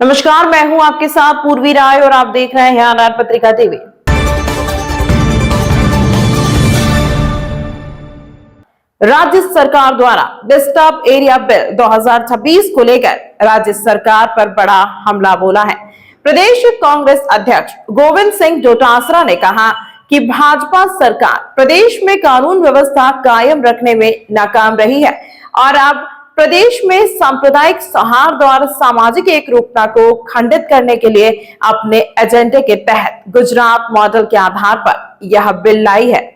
नमस्कार, मैं हूं आपके साथ पूर्वी राय और आप देख रहे हैं आनंद पत्रिका टीवी। राज्य सरकार द्वारा डिस्टर्ब एरिया बिल 2026 को लेकर राज्य सरकार पर बड़ा हमला बोला है। प्रदेश कांग्रेस अध्यक्ष गोविंद सिंह डोटासरा ने कहा कि भाजपा सरकार प्रदेश में कानून व्यवस्था कायम रखने में नाकाम रही है और अब प्रदेश में सांप्रदायिक सौहार्द और सामाजिक एकरूपता को खंडित करने के लिए अपने एजेंडे के तहत गुजरात मॉडल के आधार पर यह बिल लाई है।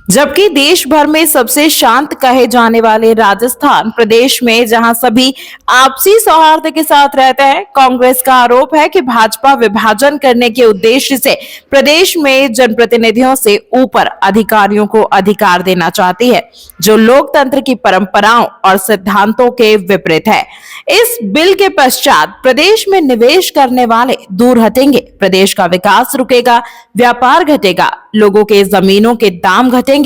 जबकि देश भर में सबसे शांत कहे जाने वाले राजस्थान प्रदेश में जहां सभी आपसी सौहार्द के साथ रहते हैं, कांग्रेस का आरोप है कि भाजपा विभाजन करने के उद्देश्य से प्रदेश में जनप्रतिनिधियों से ऊपर अधिकारियों को अधिकार देना चाहती है, जो लोकतंत्र की परंपराओं और सिद्धांतों के विपरीत है। इस बिल के पश्चात प्रदेश में निवेश करने वाले दूर हटेंगे, प्रदेश का विकास रुकेगा, व्यापार घटेगा, लोगों के जमीनों के दाम घटेंगे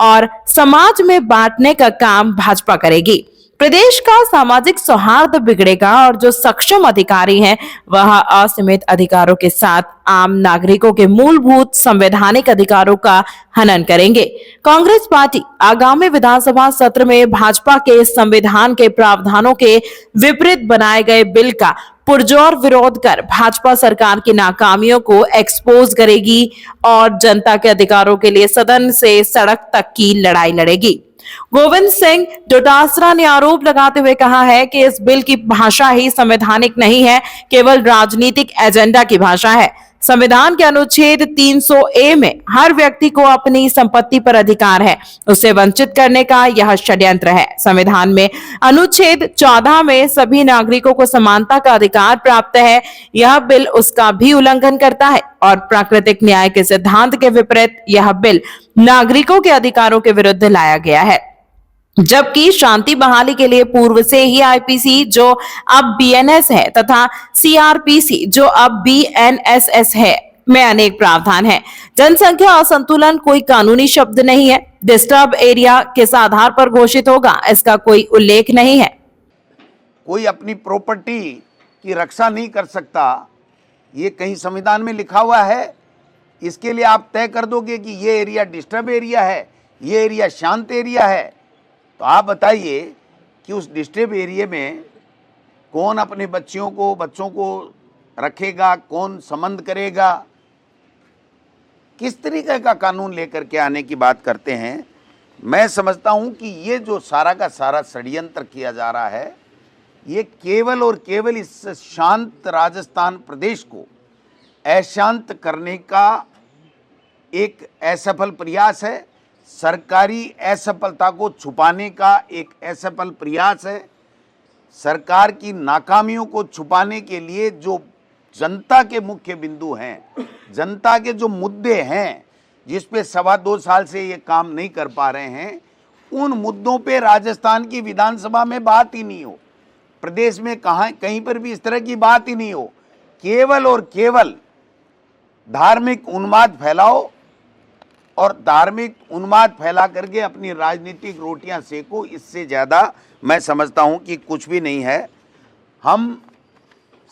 और समाज में बांटने का काम भाजपा करेगी। प्रदेश का सामाजिक सौहार्द बिगड़ेगा और जो सक्षम अधिकारी हैं वह असीमित अधिकारों के साथ आम नागरिकों के मूलभूत संवैधानिक अधिकारों का हनन करेंगे। कांग्रेस पार्टी आगामी विधानसभा सत्र में भाजपा के संविधान के प्रावधानों के विपरीत बनाए गए बिल का पुरजोर विरोध कर भाजपा सरकार की नाकामियों को एक्सपोज करेगी और जनता के अधिकारों के लिए सदन से सड़क तक की लड़ाई लड़ेगी। गोविंद सिंह डोटासरा ने आरोप लगाते हुए कहा है कि इस बिल की भाषा ही संवैधानिक नहीं है, केवल राजनीतिक एजेंडा की भाषा है। संविधान के अनुच्छेद 300A में हर व्यक्ति को अपनी संपत्ति पर अधिकार है, उसे वंचित करने का यह षड्यंत्र है। संविधान में अनुच्छेद 14 में सभी नागरिकों को समानता का अधिकार प्राप्त है, यह बिल उसका भी उल्लंघन करता है और प्राकृतिक न्याय के सिद्धांत के विपरीत यह बिल नागरिकों के अधिकारों के विरुद्ध लाया गया है। जबकि शांति बहाली के लिए पूर्व से ही आईपीसी जो अब बीएनएस है तथा सीआरपीसी जो अब बीएनएसएस है में अनेक प्रावधान है। जनसंख्या असंतुलन कोई कानूनी शब्द नहीं है। डिस्टर्ब एरिया किस आधार पर घोषित होगा, इसका कोई उल्लेख नहीं है। कोई अपनी प्रॉपर्टी की रक्षा नहीं कर सकता, ये कहीं संविधान में लिखा हुआ है? इसके लिए आप तय कर दोगे कि ये एरिया डिस्टर्ब एरिया है, ये एरिया शांत एरिया है। तो आप बताइए कि उस डिस्टर्ब एरिया में कौन अपने बच्चों को रखेगा, कौन संबंध करेगा, किस तरीके का कानून लेकर के आने की बात करते हैं। मैं समझता हूं कि ये जो सारा का सारा षड्यंत्र किया जा रहा है, ये केवल और केवल इस शांत राजस्थान प्रदेश को अशांत करने का एक असफल प्रयास है, सरकारी असफलता को छुपाने का एक असफल प्रयास है। सरकार की नाकामियों को छुपाने के लिए जो जनता के मुख्य बिंदु हैं, जनता के जो मुद्दे हैं, जिस पे 2.25 साल से ये काम नहीं कर पा रहे हैं, उन मुद्दों पे राजस्थान की विधानसभा में बात ही नहीं हो, प्रदेश में कहीं पर भी इस तरह की बात ही नहीं हो। केवल और केवल धार्मिक उन्माद फैलाओ और धार्मिक उन्माद फैला करके अपनी राजनीतिक रोटियां सेको, इससे ज़्यादा मैं समझता हूं कि कुछ भी नहीं है। हम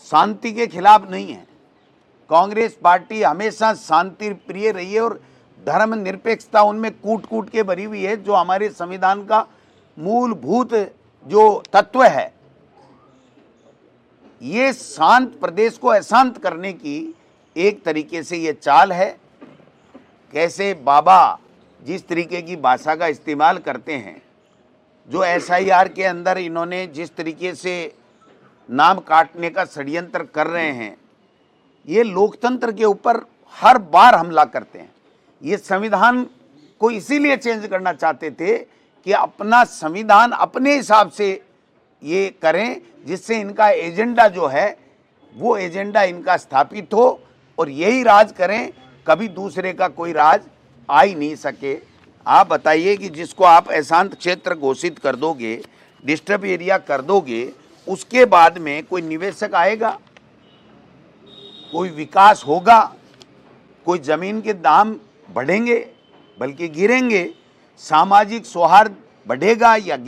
शांति के खिलाफ नहीं हैं। कांग्रेस पार्टी हमेशा शांति प्रिय रही है और धर्मनिरपेक्षता उनमें कूट कूट के भरी हुई है, जो हमारे संविधान का मूलभूत जो तत्व है। ये शांत प्रदेश को अशांत करने की एक तरीके से ये चाल है। कैसे बाबा जिस तरीके की भाषा का इस्तेमाल करते हैं, जो एसआईआर के अंदर इन्होंने जिस तरीके से नाम काटने का षड्यंत्र कर रहे हैं, ये लोकतंत्र के ऊपर हर बार हमला करते हैं। ये संविधान को इसीलिए चेंज करना चाहते थे कि अपना संविधान अपने हिसाब से ये करें, जिससे इनका एजेंडा जो है वो एजेंडा इनका स्थापित हो और यही राज करें, कभी दूसरे का कोई राज आ ही नहीं सके। आप बताइए कि जिसको आप अशांत क्षेत्र घोषित कर दोगे, डिस्टर्ब एरिया कर दोगे, उसके बाद में कोई निवेशक आएगा, कोई विकास होगा, कोई ज़मीन के दाम बढ़ेंगे बल्कि गिरेंगे, सामाजिक सौहार्द बढ़ेगा या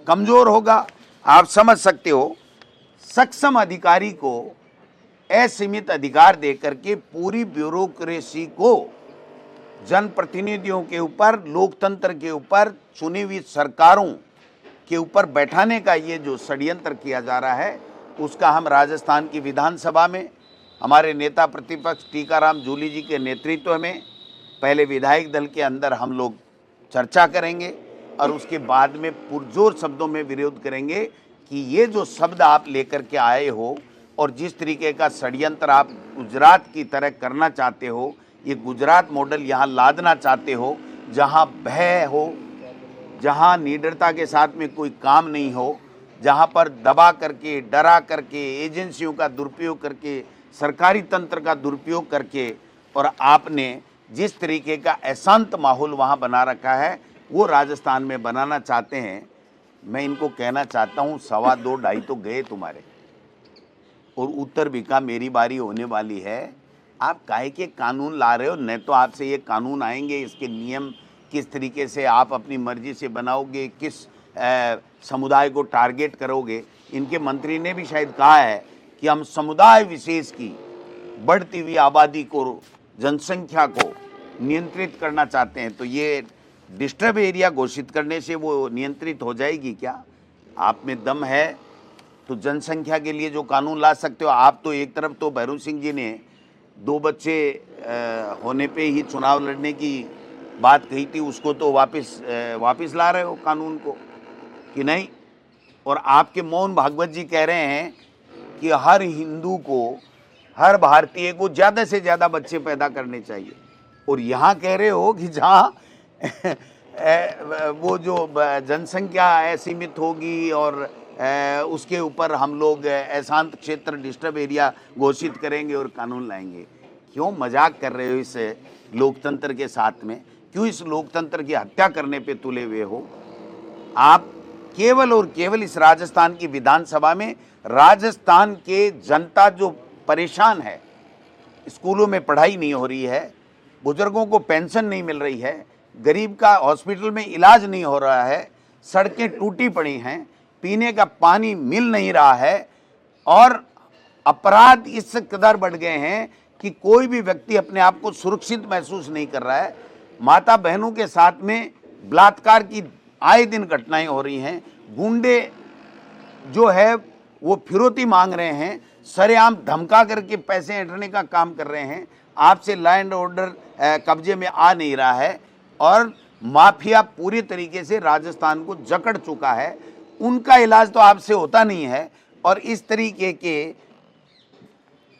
कमज़ोर होगा? आप समझ सकते हो। सक्षम अधिकारी को असीमित अधिकार देकर के पूरी ब्यूरोक्रेसी को जनप्रतिनिधियों के ऊपर, लोकतंत्र के ऊपर, चुनी हुई सरकारों के ऊपर बैठाने का ये जो षड्यंत्र किया जा रहा है, उसका हम राजस्थान की विधानसभा में हमारे नेता प्रतिपक्ष टीकाराम जूली जी के नेतृत्व में पहले विधायक दल के अंदर हम लोग चर्चा करेंगे और उसके बाद में पुरजोर शब्दों में विरोध करेंगे कि ये जो शब्द आप लेकर के आए हो और जिस तरीके का षड्यंत्र आप गुजरात की तरह करना चाहते हो, ये गुजरात मॉडल यहाँ लादना चाहते हो, जहाँ भय हो, जहाँ निडरता के साथ में कोई काम नहीं हो, जहाँ पर दबा करके, डरा करके, एजेंसियों का दुरुपयोग करके, सरकारी तंत्र का दुरुपयोग करके, और आपने जिस तरीके का अशांत माहौल वहाँ बना रखा है वो राजस्थान में बनाना चाहते हैं। मैं इनको कहना चाहता हूँ 2.25 तो गए तुम्हारे, और उत्तर भी का मेरी बारी होने वाली है। आप काहे के कानून ला रहे हो? न तो आपसे ये कानून आएंगे, इसके नियम किस तरीके से आप अपनी मर्जी से बनाओगे, किस समुदाय को टारगेट करोगे। इनके मंत्री ने भी शायद कहा है कि हम समुदाय विशेष की बढ़ती हुई आबादी को, जनसंख्या को नियंत्रित करना चाहते हैं। तो ये डिस्टर्ब एरिया घोषित करने से वो नियंत्रित हो जाएगी क्या? आप में दम है तो जनसंख्या के लिए जो कानून ला सकते हो। आप तो एक तरफ तो भैरू सिंह जी ने 2 बच्चे होने पे ही चुनाव लड़ने की बात कही थी, उसको तो वापस ला रहे हो कानून को कि नहीं। और आपके मोहन भागवत जी कह रहे हैं कि हर हिंदू को, हर भारतीय को ज़्यादा से ज़्यादा बच्चे पैदा करने चाहिए, और यहाँ कह रहे हो कि जहाँ वो जो जनसंख्या असीमित होगी और उसके ऊपर हम लोग अशांत क्षेत्र, डिस्टर्ब एरिया घोषित करेंगे और कानून लाएंगे। क्यों मजाक कर रहे हो इस लोकतंत्र के साथ में? क्यों इस लोकतंत्र की हत्या करने पे तुले हुए हो? आप केवल और केवल इस राजस्थान की विधानसभा में राजस्थान के जनता जो परेशान है, स्कूलों में पढ़ाई नहीं हो रही है, बुजुर्गों को पेंशन नहीं मिल रही है, गरीब का हॉस्पिटल में इलाज नहीं हो रहा है, सड़कें टूटी पड़ी हैं, पीने का पानी मिल नहीं रहा है, और अपराध इस कदर बढ़ गए हैं कि कोई भी व्यक्ति अपने आप को सुरक्षित महसूस नहीं कर रहा है। माता बहनों के साथ में बलात्कार की आए दिन घटनाएं हो रही हैं। गुंडे जो है वो फिरौती मांग रहे हैं, सरेआम धमका करके पैसे ऐंठने का काम कर रहे हैं। आपसे लॉ एंड ऑर्डर कब्जे में आ नहीं रहा है, और माफिया पूरी तरीके से राजस्थान को जकड़ चुका है। उनका इलाज तो आपसे होता नहीं है, और इस तरीके के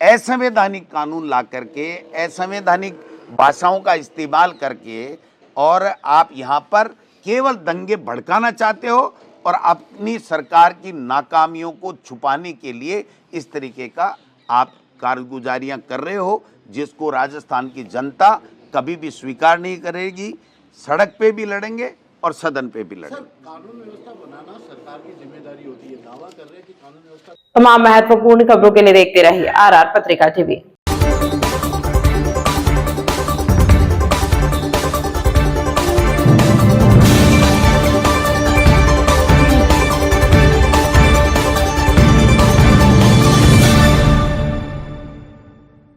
असंवैधानिक कानून ला करके, असंवैधानिक भाषाओं का इस्तेमाल करके, और आप यहाँ पर केवल दंगे भड़काना चाहते हो और अपनी सरकार की नाकामियों को छुपाने के लिए इस तरीके का आप कारगुजारियां कर रहे हो, जिसको राजस्थान की जनता कभी भी स्वीकार नहीं करेगी। सड़क पे भी लड़ेंगे और सदन पे भी लड़ेंगे। कानून व्यवस्था बनाना सरकार की जिम्मेदारी होती है। दावा कर रहे हैं कि कानून व्यवस्था। तमाम महत्वपूर्ण खबरों के लिए देखते रहिए RR पत्रिका TV।